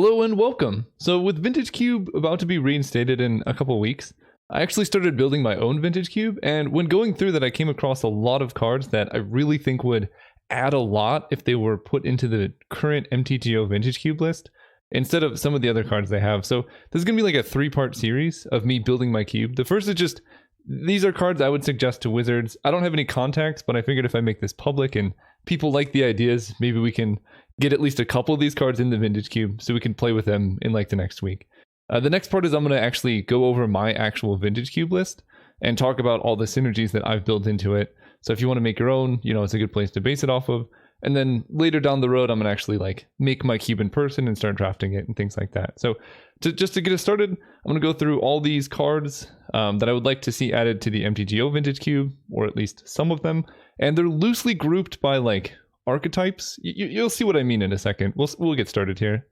Hello and welcome. So with Vintage Cube about to be reinstated in a couple weeks, I actually started building my own Vintage Cube, and when going through that I came across a lot of cards that I really think would add a lot if they were put into the current MTGO Vintage Cube list instead of some of the other cards they have. So this is going to be like a 3-part series of me building my cube. The first is just, these are cards I would suggest to wizards. I don't have any contacts, but I figured if I make this public and people like the ideas, maybe we can get at least a couple of these cards in the Vintage Cube so we can play with them in like the next week. The next part is I'm going to actually go over my actual Vintage Cube list and talk about all the synergies that I've built into it. So if you want to make your own, you know, it's a good place to base it off of. And then later down the road, I'm going to actually like make my cube in person and start drafting it and things like that. So just to get us started, I'm going to go through all these cards that I would like to see added to the MTGO Vintage Cube, or at least some of them. And they're loosely grouped by like archetypes. You'll see what I mean in a second. We'll get started here.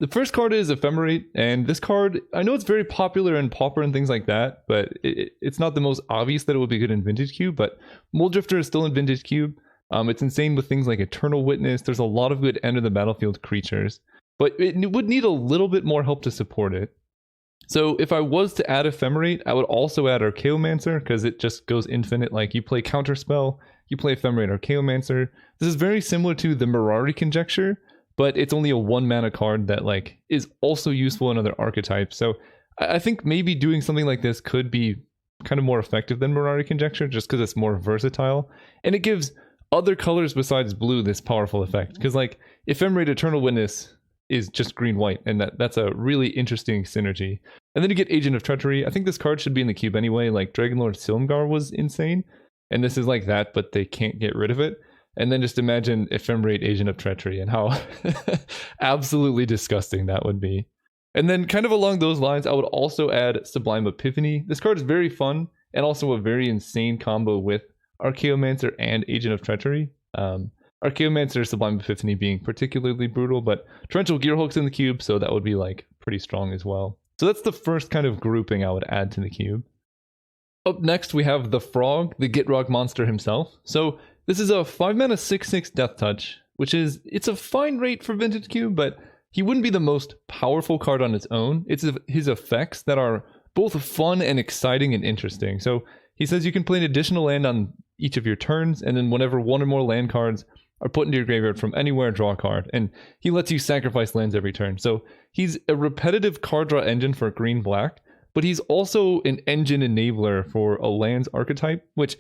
The first card is Ephemerate, and this card, I know it's very popular in Pauper and things like that, but it's not the most obvious that it would be good in Vintage Cube, but Mold Drifter is still in Vintage Cube. It's insane with things like Eternal Witness. There's a lot of good end of the battlefield creatures, but it would need a little bit more help to support it. So if I was to add Ephemerate, I would also add archeomancer, because it just goes infinite. Like you play Counterspell, you play Ephemerate archeomancer. This is very similar to the Mirari Conjecture, but it's only a 1 mana card that like is also useful in other archetypes. So I think maybe doing something like this could be kind of more effective than Mirari Conjecture, just because it's more versatile and it gives other colors besides blue this powerful effect. Because like Ephemerate Eternal Witness is just green-white, and that's a really interesting synergy. And then you get Agent of Treachery. I think this card should be in the cube anyway. Like Dragonlord Silumgar was insane, and this is like that, but they can't get rid of it. And then just imagine Ephemerate Agent of Treachery and how absolutely disgusting that would be. And then kind of along those lines, I would also add Sublime Epiphany. This card is very fun and also a very insane combo with Archeomancer and Agent of Treachery. Archeomancer, Sublime Epiphany being particularly brutal, but Torrential Gearhulk's in the cube, so that would be like pretty strong as well. So that's the first kind of grouping I would add to the cube. Up next, we have the Frog, the gitrog monster himself. So this is a 5-mana 6/6 Death Touch, which is, it's a fine rate for Vintage Cube, but he wouldn't be the most powerful card on its own. It's his effects that are both fun and exciting and interesting. So he says you can play an additional land on each of your turns, and then whenever 1 or more land cards are put into your graveyard from anywhere, draw a card. And he lets you sacrifice lands every turn. So he's a repetitive card draw engine for green-black, but he's also an engine enabler for a lands archetype, which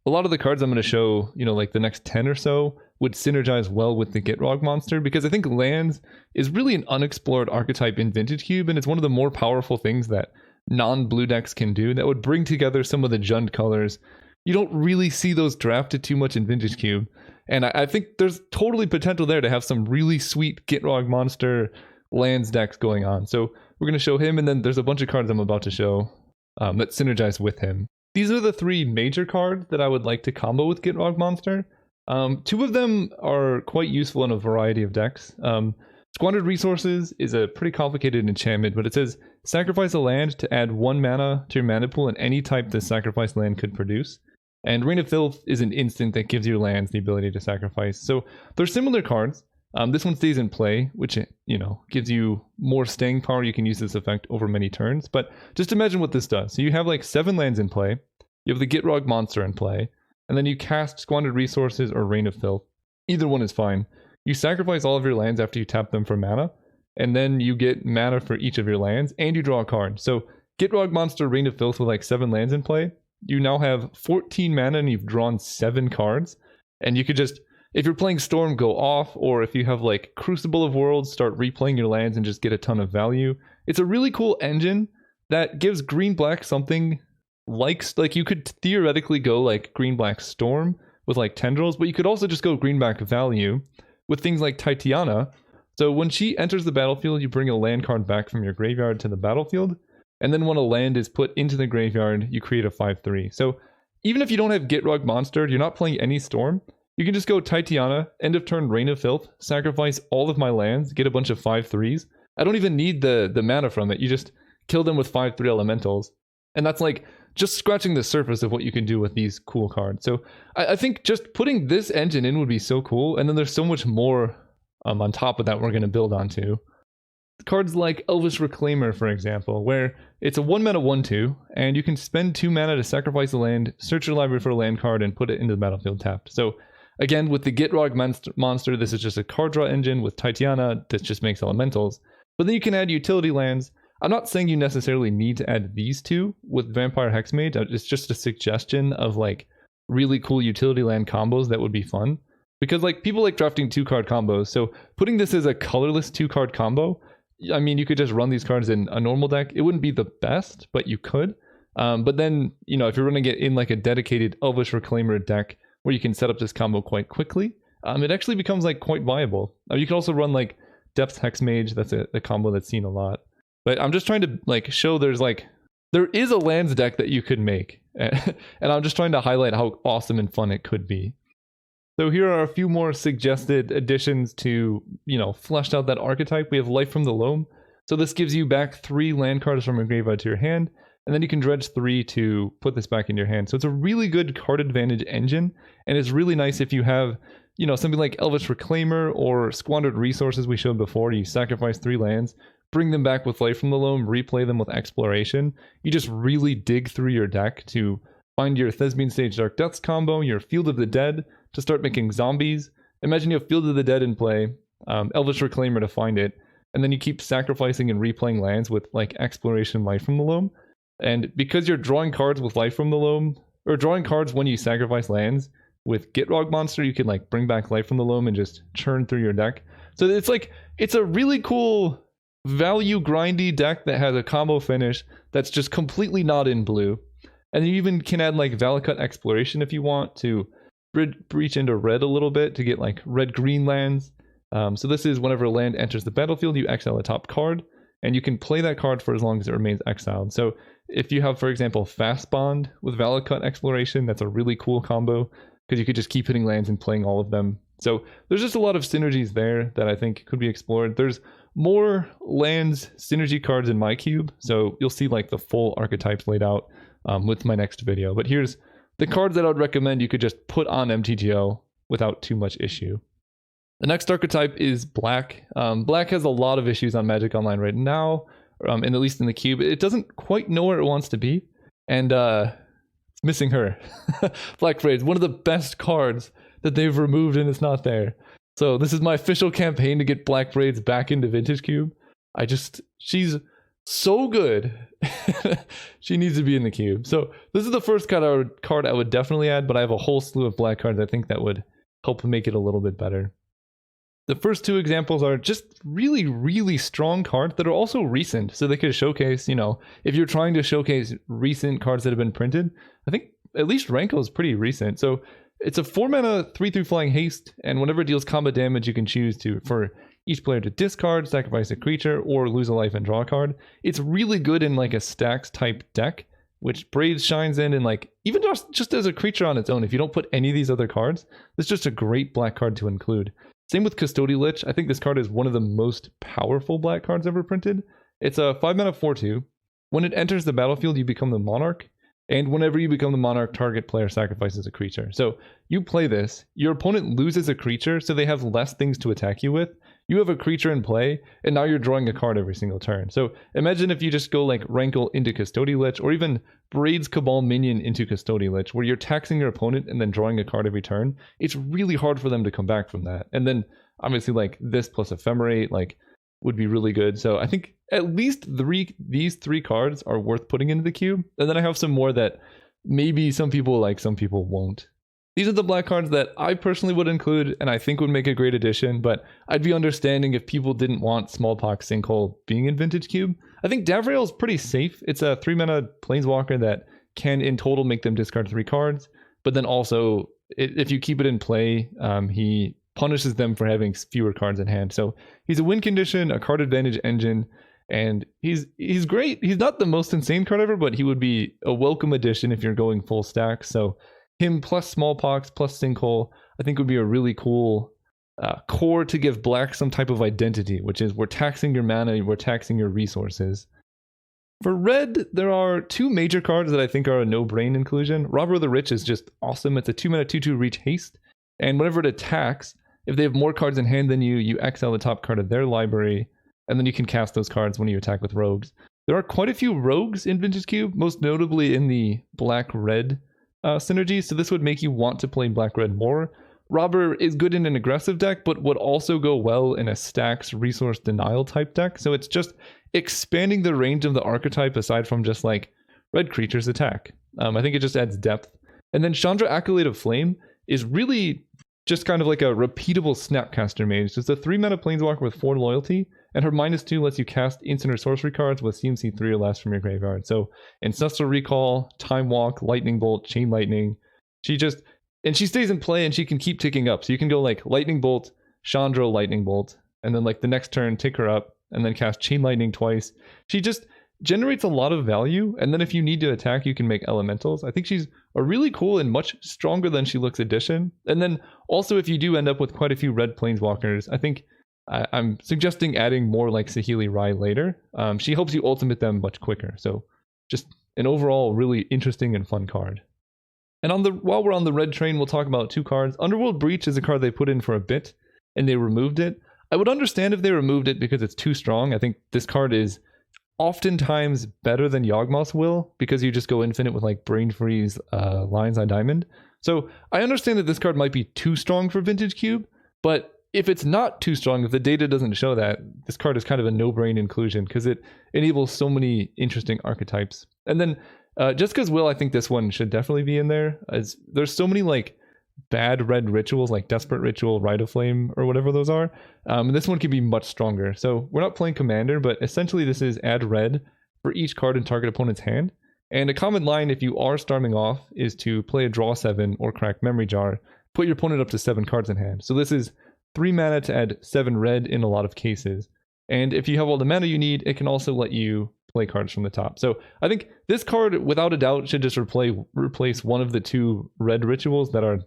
a lot of the cards I'm going to show, you know, like the next 10 or so, would synergize well with the gitrog monster, because I think lands is really an unexplored archetype in Vintage Cube, and it's one of the more powerful things that non-blue decks can do that would bring together some of the Jund colors. You don't really see those drafted too much in Vintage Cube, and I think there's totally potential there to have some really sweet gitrog monster lands decks going on. So we're going to show him, and then there's a bunch of cards I'm about to show that synergize with him. These are the 3 major cards that I would like to combo with gitrog monster. 2 of them are quite useful in a variety of decks. Squandered Resources is a pretty complicated enchantment, but it says sacrifice a land to add 1 mana to your mana pool in any type the sacrificed land could produce. And Reign of Filth is an instant that gives your lands the ability to sacrifice. So they're similar cards. This one stays in play, which, you know, gives you more staying power. You can use this effect over many turns. But just imagine what this does. So you have like 7 lands in play. You have the gitrog monster in play. And then you cast Squandered Resources or Reign of Filth. Either one is fine. You sacrifice all of your lands after you tap them for mana. And then you get mana for each of your lands. And you draw a card. So gitrog monster, Reign of Filth with like 7 lands in play. You now have 14 mana and you've drawn 7 cards. And you could just, if you're playing Storm, go off. Or if you have like Crucible of Worlds, start replaying your lands and just get a ton of value. It's a really cool engine that gives green-black something like you could theoretically go like green-black Storm with like Tendrils, but you could also just go green-black value with things like Titiana. So when she enters the battlefield, you bring a land card back from your graveyard to the battlefield. And then when a land is put into the graveyard, you create a 5/3. So even if you don't have gitrog monster, you're not playing any Storm, you can just go Titiana, end of turn Reign of Filth, sacrifice all of my lands, get a bunch of 5/3s. I don't even need the mana from it. You just kill them with 5/3 elementals. And that's like just scratching the surface of what you can do with these cool cards. So I think just putting this engine in would be so cool. And then there's so much more on top of that we're going to build onto. cards like Elvish Reclaimer, for example, where it's a 1 mana 1/2, and you can spend 2 mana to sacrifice a land, search your library for a land card, and put it into the battlefield tapped. So again, with the gitrog monster, this is just a card draw engine with Titiana that just makes elementals. But then you can add utility lands. I'm not saying you necessarily need to add these two with Vampire Hexmage. It's just a suggestion of like really cool utility land combos that would be fun. Because like people like drafting 2-card combos. So putting this as a colorless 2-card combo, I mean, you could just run these cards in a normal deck. It wouldn't be the best, but you could. But then, you know, if you're running it in like a dedicated Elvish Reclaimer deck where you can set up this combo quite quickly, it actually becomes like quite viable. You can also run like Depth Hexmage. That's a combo that's seen a lot. But I'm just trying to like show there is a lands deck that you could make. And I'm just trying to highlight how awesome and fun it could be. So here are a few more suggested additions to, you know, fleshed out that archetype. We have Life from the Loam. So this gives you back 3 land cards from your graveyard to your hand, and then you can dredge 3 to put this back in your hand. So it's a really good card advantage engine, and it's really nice if you have, you know, something like Elvish Reclaimer or Squandered Resources we showed before. You sacrifice 3 lands, bring them back with Life from the Loam, replay them with Exploration. You just really dig through your deck to find your Thesbian Stage Dark Depths combo, your Field of the Dead, to start making zombies. Imagine you have Field of the Dead in play, Elvish Reclaimer to find it, and then you keep sacrificing and replaying lands with like Exploration, Life from the Loam. And because you're drawing cards with Life from the Loam, or drawing cards when you sacrifice lands with Gitrog Monster, you can like bring back Life from the Loam and just churn through your deck. So it's a really cool value grindy deck that has a combo finish that's just completely not in blue. And you even can add like Valakut Exploration if you want to breach into red a little bit to get like red-green lands. So this is whenever a land enters the battlefield, you exile a top card, and you can play that card for as long as it remains exiled. So if you have, for example, Fast Bond with Valakut Exploration, that's a really cool combo because you could just keep hitting lands and playing all of them. So there's just a lot of synergies there that I think could be explored. There's more lands synergy cards in my cube, so you'll see like the full archetypes laid out with my next video. But here's the cards that I would recommend you could just put on MTGO without too much issue. The next archetype is Black. Black has a lot of issues on Magic Online right now, and at least in the cube. It doesn't quite know where it wants to be, and it's missing her. Black Braids, one of the best cards that they've removed, and it's not there. So this is my official campaign to get Black Braids back into Vintage Cube. She's so good. She needs to be in the cube. So this is the first card I would definitely add, but I have a whole slew of black cards I think that would help make it a little bit better. The first 2 examples are just really, really strong cards that are also recent. So they could showcase, you know, if you're trying to showcase recent cards that have been printed, I think at least Rankle is pretty recent. So it's a 4 mana 3/3 flying haste, and whenever it deals combat damage, you can choose for each player to discard, sacrifice a creature, or lose a life and draw a card. It's really good in like a stacks type deck, which Braids shines in, and like even just as a creature on its own, if you don't put any of these other cards, it's just a great black card to include. Same with Custodi Lich. I think this card is one of the most powerful black cards ever printed. It's a 5 mana 4/2. When it enters the battlefield, you become the Monarch. And whenever you become the Monarch, target player sacrifices a creature. So you play this, your opponent loses a creature, so they have less things to attack you with. You have a creature in play, and now you're drawing a card every single turn. So imagine if you just go like Rankle into Custodi Lich, or even Braids Cabal Minion into Custodi Lich, where you're taxing your opponent and then drawing a card every turn. It's really hard for them to come back from that. And then obviously like this plus Ephemerate like would be really good. So I think at least these 3 cards are worth putting into the cube. And then I have some more that maybe some people like, some people won't. These are the black cards that I personally would include and I think would make a great addition, but I'd be understanding if people didn't want Smallpox Sinkhole being in Vintage Cube. I think Davriel is pretty safe. It's a 3 mana planeswalker that can in total make them discard 3 cards, but then also if you keep it in play, he punishes them for having fewer cards in hand. So he's a win condition, a card advantage engine, and he's great. He's not the most insane card ever, but he would be a welcome addition if you're going full stack. So him plus Smallpox plus Sinkhole, I think would be a really cool core to give black some type of identity, which is we're taxing your mana, we're taxing your resources. For red, there are 2 major cards that I think are a no-brain inclusion. Robber of the Rich is just awesome. It's a 2 mana 2/2 reach haste, and whenever it attacks, if they have more cards in hand than you, you exile the top card of their library. and then you can cast those cards when you attack with rogues. There are quite a few rogues in Vintage Cube, most notably in the black-red synergy, so this would make you want to play black-red more. Robber is good in an aggressive deck, but would also go well in a stacks resource denial type deck, so it's just expanding the range of the archetype aside from just like red creatures attack. I think it just adds depth. And then Chandra, Acolyte of Flame is really just kind of like a repeatable Snapcaster mage. It's a 3-mana planeswalker with 4 loyalty, and her -2 lets you cast instant or sorcery cards with CMC 3 or less from your graveyard. So Ancestral Recall, Time Walk, Lightning Bolt, Chain Lightning. And she stays in play and she can keep ticking up. So you can go like Lightning Bolt, Chandra, Lightning Bolt, and then like the next turn tick her up and then cast Chain Lightning twice. She just generates a lot of value, and then if you need to attack, you can make elementals. I think she's a really cool and much stronger than she looks addition. And then also if you do end up with quite a few red planeswalkers, I think I'm suggesting adding more like Saheeli Rai later. She helps you ultimate them much quicker. So just an overall really interesting and fun card. And while we're on the red train, we'll talk about 2 cards. Underworld Breach is a card they put in for a bit, and they removed it. I would understand if they removed it because it's too strong. I think this card is oftentimes better than Yawgmoth's Will, because you just go infinite with like Brain Freeze, Lions on Diamond. So I understand that this card might be too strong for Vintage Cube, but if it's not too strong, if the data doesn't show that, this card is kind of a no-brain inclusion because it enables so many interesting archetypes. And then Jessica's Will, I think this one should definitely be in there, as there's so many like bad red rituals like Desperate Ritual, Rite of Flame, or whatever those are. And this one can be much stronger. So we're not playing Commander, but essentially this is add red for each card in target opponent's hand. And a common line if you are starting off is to play a draw 7 or crack Memory Jar, put your opponent up to 7 cards in hand. So this is 3 mana to add 7 red in a lot of cases. And if you have all the mana you need, it can also let you play cards from the top. So I think this card, without a doubt, should just replace one of the 2 red rituals that are...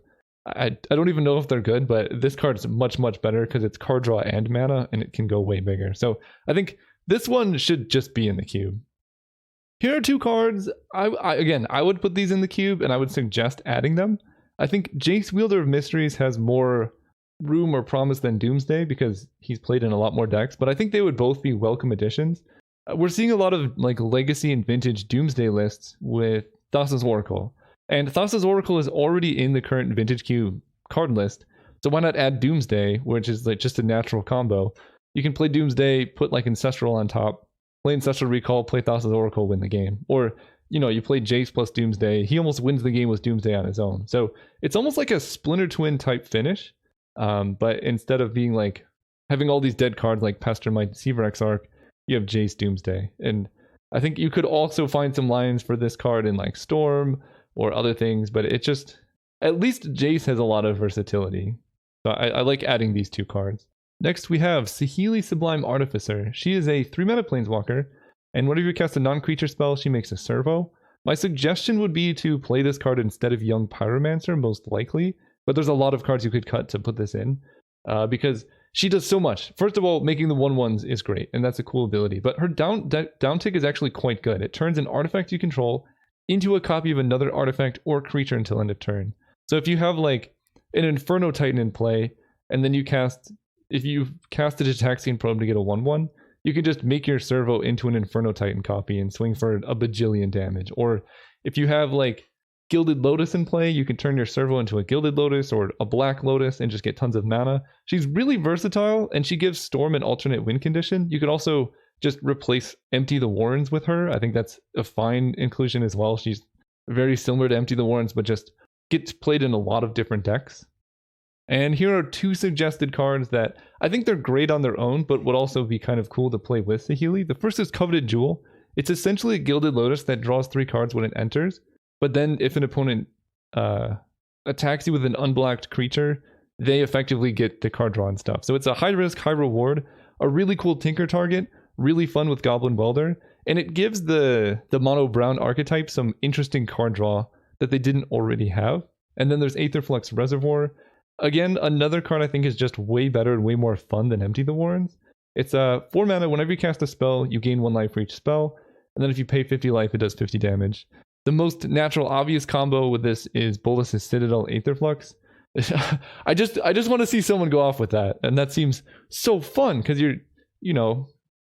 I don't even know if they're good, but this card is much, much better because it's card draw and mana, and it can go way bigger. So I think this one should just be in the cube. Here are 2 cards. I would put these in the cube, and I would suggest adding them. I think Jace, Wielder of Mysteries, has more room or promise than Doomsday because he's played in a lot more decks, but I think they would both be welcome additions. We're seeing a lot of like legacy and vintage Doomsday lists with Thassa's Oracle. And Thassa's Oracle is already in the current Vintage Cube card list, so why not add Doomsday, which is like just a natural combo. You can play Doomsday, put like Ancestral on top, play Ancestral Recall, play Thassa's Oracle, win the game. Or, you play Jace plus Doomsday, he almost wins the game with Doomsday on his own. So it's almost like a Splinter Twin type finish, but instead of being like, having all these dead cards like Pestermite, Deceiver Exarch, you have Jace Doomsday. And I think you could also find some lines for this card in like Storm, or other things, but it just, at least Jace has a lot of versatility. So I like adding these 2 cards. Next we have Saheeli Sublime Artificer. She is a 3-mana planeswalker, and whenever you cast a non-creature spell, she makes a servo. My suggestion would be to play this card instead of Young Pyromancer, most likely, but there's a lot of cards you could cut to put this in, because she does so much. First of all, making the 1/1s is great, and that's a cool ability, but her down tick is actually quite good. It turns an artifact you control into a copy of another artifact or creature until end of turn. So if you have like an Inferno Titan in play, and then if you cast a Gitaxian Probe to get a 1/1, you can just make your servo into an Inferno Titan copy and swing for a bajillion damage. Or if you have like Gilded Lotus in play, you can turn your servo into a Gilded Lotus or a Black Lotus and just get tons of mana. She's really versatile, and she gives Storm an alternate win condition. You could also just replace Empty the Warrens with her. I think that's a fine inclusion as well. She's very similar to Empty the Warrens, but just gets played in a lot of different decks. And here are 2 suggested cards that I think they're great on their own, but would also be kind of cool to play with Saheeli. The first is Coveted Jewel. It's essentially a Gilded Lotus that draws 3 cards when it enters, but then if an opponent attacks you with an unblocked creature, they effectively get the card draw and stuff. So it's a high risk, high reward, a really cool Tinker target, really fun with Goblin Welder, and it gives the mono brown archetype some interesting card draw that they didn't already have. And then there's Aetherflux Reservoir. Again, another card I think is just way better and way more fun than Empty the Warrens. It's 4 mana. Whenever you cast a spell, you gain 1 life for each spell, and then if you pay 50 life, it does 50 damage. The most natural, obvious combo with this is Bolas' Citadel Aetherflux. I just want to see someone go off with that, and that seems so fun because you're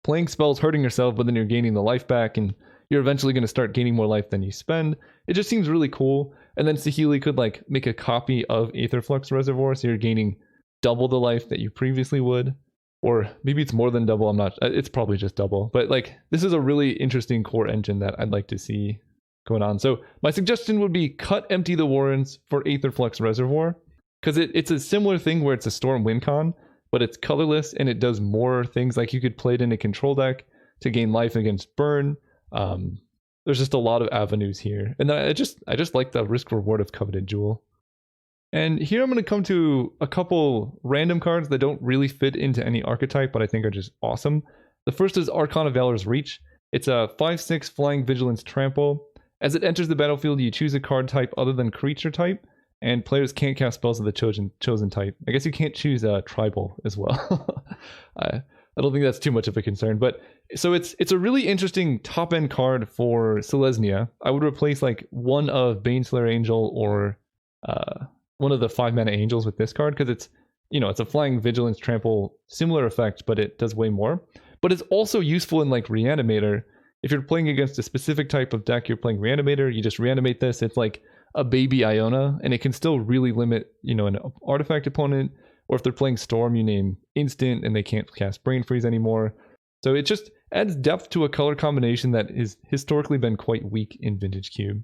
playing spells, hurting yourself, but then you're gaining the life back, and you're eventually going to start gaining more life than you spend. It just seems really cool. And then Saheeli could like make a copy of Aetherflux Reservoir, so you're gaining double the life that you previously would. Or maybe it's more than double, I'm not, it's probably just double. But like, this is a really interesting core engine that I'd like to see going on. So my suggestion would be cut empty the Warrens for Aetherflux Reservoir, because it's a similar thing where it's a Storm Windcon, but it's colorless and it does more things. Like you could play it in a control deck to gain life against burn. There's just a lot of avenues here, and I just like the risk reward of Coveted Jewel. And here I'm going to come to a couple random cards that don't really fit into any archetype, but I think are just awesome. The first is Archon of Valor's Reach. It's a 5/6 flying vigilance trample. As it enters the battlefield, you choose a card type other than creature type, and players can't cast spells of the chosen type. I guess you can't choose a tribal as well. I don't think that's too much of a concern, but so it's a really interesting top end card for Selesnya. I would replace like one of Baneslayer Angel or one of the 5-mana angels with this card, because it's, you know, it's a flying vigilance trample, similar effect, but it does way more. But it's also useful in like Reanimator. If you're playing against a specific type of deck, you're playing Reanimator, you just reanimate this. It's like a baby Iona, and it can still really limit, you know, an artifact opponent. Or if they're playing Storm, you name instant and they can't cast Brain Freeze anymore. So it just adds depth to a color combination that has historically been quite weak in Vintage Cube.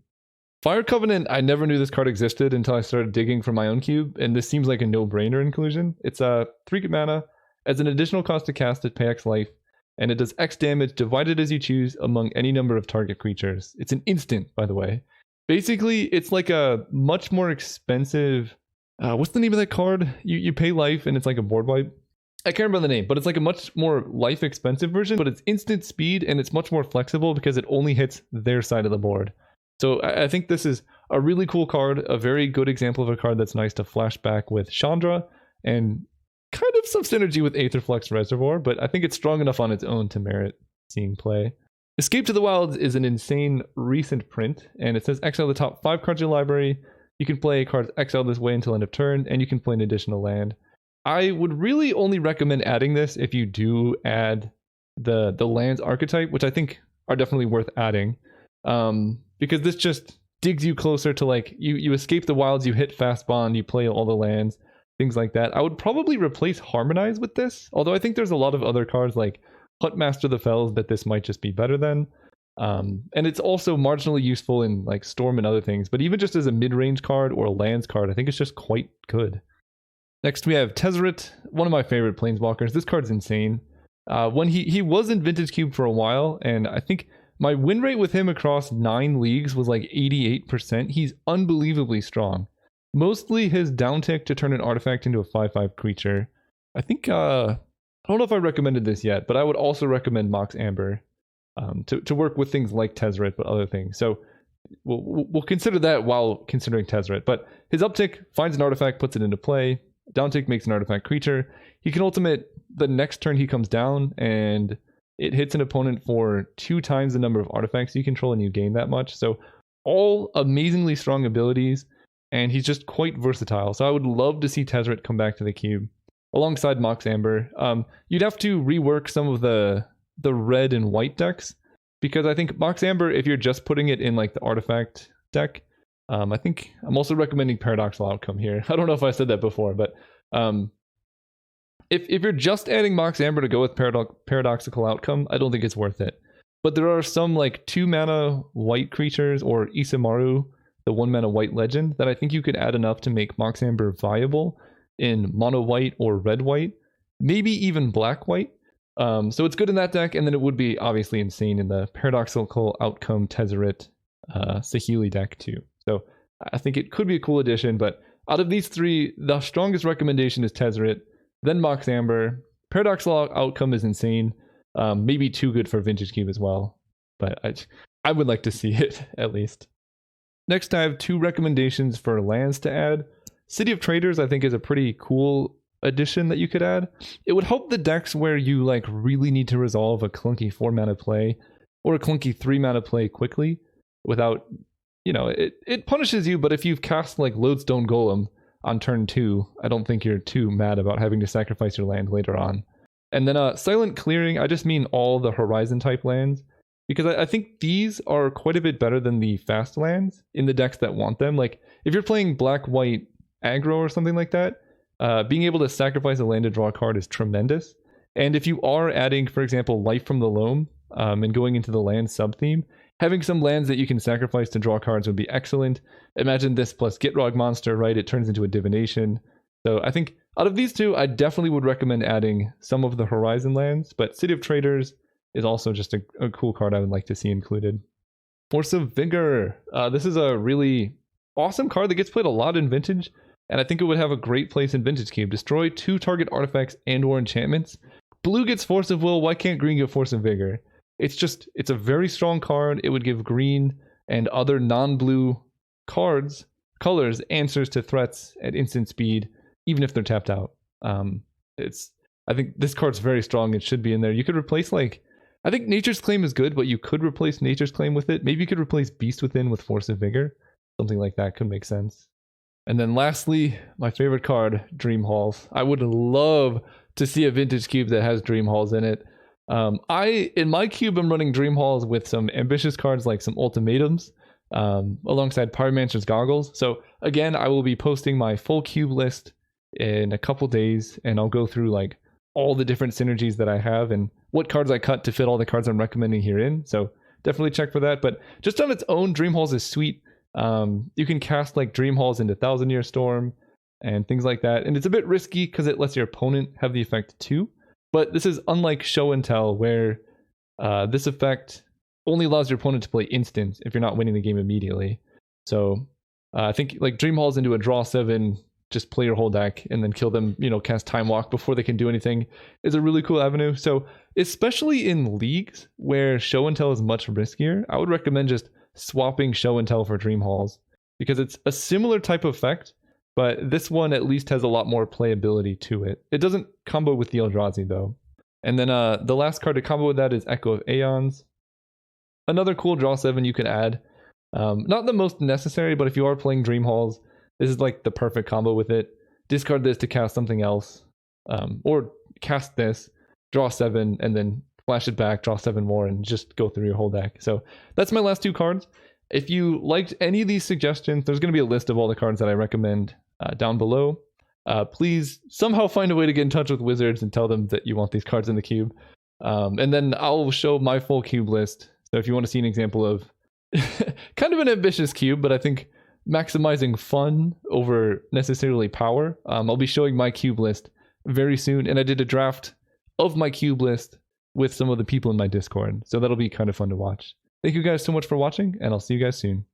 Fire Covenant, I never knew this card existed until I started digging for my own cube, and this seems like a no-brainer inclusion. It's a 3 mana, as an additional cost to cast it, pay X life, and it does X damage divided as you choose among any number of target creatures. It's an instant, by the way. Basically, it's like a much more expensive... what's the name of that card? You pay life and it's like a board wipe. I can't remember the name, but it's like a much more life expensive version, but it's instant speed and it's much more flexible because it only hits their side of the board. So I think this is a really cool card, a very good example of a card that's nice to flash back with Chandra, and kind of some synergy with Aetherflux Reservoir, but I think it's strong enough on its own to merit seeing play. Escape to the Wilds is an insane recent print, and it says exile the top 5 cards in your library. You can play cards exiled this way until end of turn, and you can play an additional land. I would really only recommend adding this if you do add the lands archetype, which I think are definitely worth adding. Because this just digs you closer to, like, you escape the wilds, you hit fast bond, you play all the lands, things like that. I would probably replace Harmonize with this, although I think there's a lot of other cards like Huntmaster the Fells that this might just be better than. And it's also marginally useful in like Storm and other things, but even just as a mid-range card or a lands card, I think it's just quite good. Next we have Tezzeret, one of my favorite planeswalkers. This card's insane. When he was in Vintage Cube for a while, and I think my win rate with him across 9 leagues was like 88%. He's unbelievably strong. Mostly his downtick to turn an artifact into a 5/5 creature. I think, I don't know if I recommended this yet, but I would also recommend Mox Amber to work with things like Tezzeret, but other things. So we'll consider that while considering Tezzeret. But his uptick finds an artifact, puts it into play. Downtick makes an artifact creature. He can ultimate the next turn he comes down, and it hits an opponent for 2 times the number of artifacts you control, and you gain that much. So all amazingly strong abilities, and he's just quite versatile. So I would love to see Tezzeret come back to the cube alongside Mox Amber. You'd have to rework some of the red and white decks, because I think Mox Amber, if you're just putting it in like the artifact deck, I think I'm also recommending Paradoxical Outcome here. I don't know if I said that before, but if you're just adding Mox Amber to go with Paradoxical Outcome, I don't think it's worth it. But there are some like 2 mana white creatures, or Isamaru, the 1 mana white legend, that I think you could add enough to make Mox Amber viable in mono white or red white, maybe even black white. So it's good in that deck, and then it would be obviously insane in the Paradoxical Outcome Tezzeret Saheeli deck too. So I think it could be a cool addition, but out of these 3, the strongest recommendation is Tezzeret, then Mox Amber. Paradoxical Outcome is insane. Maybe too good for Vintage Cube as well, but I would like to see it at least. Next, I have 2 recommendations for lands to add. City of Traitors, I think, is a pretty cool addition that you could add. It would help the decks where you like really need to resolve a clunky 4 mana play or a clunky 3 mana play quickly without, you know, it punishes you, but if you've cast like Lodestone Golem on turn 2, I don't think you're too mad about having to sacrifice your land later on. And then silent clearing, I just mean all the horizon type lands, because I think these are quite a bit better than the fast lands in the decks that want them. Like if you're playing black-white aggro or something like that, being able to sacrifice a land to draw a card is tremendous. And if you are adding, for example, Life from the Loam and going into the land sub-theme, having some lands that you can sacrifice to draw cards would be excellent. Imagine this plus gitrog monster, right? It turns into a divination. So I think out of these two, I definitely would recommend adding some of the Horizon lands, but City of Traitors is also just a cool card I would like to see included. Force of Vigor. This is a really awesome card that gets played a lot in Vintage, and I think it would have a great place in Vintage Cube. Destroy 2 target artifacts and or enchantments. Blue gets Force of Will, why can't green get Force of Vigor? It's a very strong card. It would give green and other non-blue colors answers to threats at instant speed, even if they're tapped out. I think this card's very strong. It should be in there. You could replace I think Nature's Claim is good, but you could replace Nature's Claim with it. Maybe you could replace Beast Within with Force of Vigor. Something like that could make sense. And then lastly, my favorite card, Dream Halls. I would love to see a Vintage Cube that has Dream Halls in it. In my cube, I'm running Dream Halls with some ambitious cards like some Ultimatums, alongside Pyromancer's Goggles. So again, I will be posting my full cube list in a couple days, and I'll go through all the different synergies that I have and what cards I cut to fit all the cards I'm recommending herein. So definitely check for that. But just on its own, Dream Halls is sweet. You can cast Dream Halls into Thousand Year Storm and things like that. And it's a bit risky because it lets your opponent have the effect too. But this is unlike Show and Tell, where this effect only allows your opponent to play instant if you're not winning the game immediately. So I think Dream Halls into a draw 7, just play your whole deck and then kill them, cast Time Walk before they can do anything, is a really cool avenue. So especially in leagues where Show and Tell is much riskier, I would recommend just swapping Show and Tell for Dream Halls, because it's a similar type of effect, but this one at least has a lot more playability to it. It doesn't combo with the Eldrazi though. And then the last card to combo with that is Echo of Aeons. Another cool draw 7 you could add. Not the most necessary, but if you are playing Dream Halls, this is the perfect combo with it. Discard this to cast something else. Or cast this, draw 7, and then flash it back, draw 7 more, and just go through your whole deck. So that's my last 2 cards. If you liked any of these suggestions, there's going to be a list of all the cards that I recommend down below. Please somehow find a way to get in touch with Wizards and tell them that you want these cards in the cube. And then I'll show my full cube list. So if you want to see an example of kind of an ambitious cube, but I think maximizing fun over necessarily power, I'll be showing my cube list very soon. And I did a draft of my cube list with some of the people in my Discord. So that'll be kind of fun to watch. Thank you guys so much for watching, and I'll see you guys soon.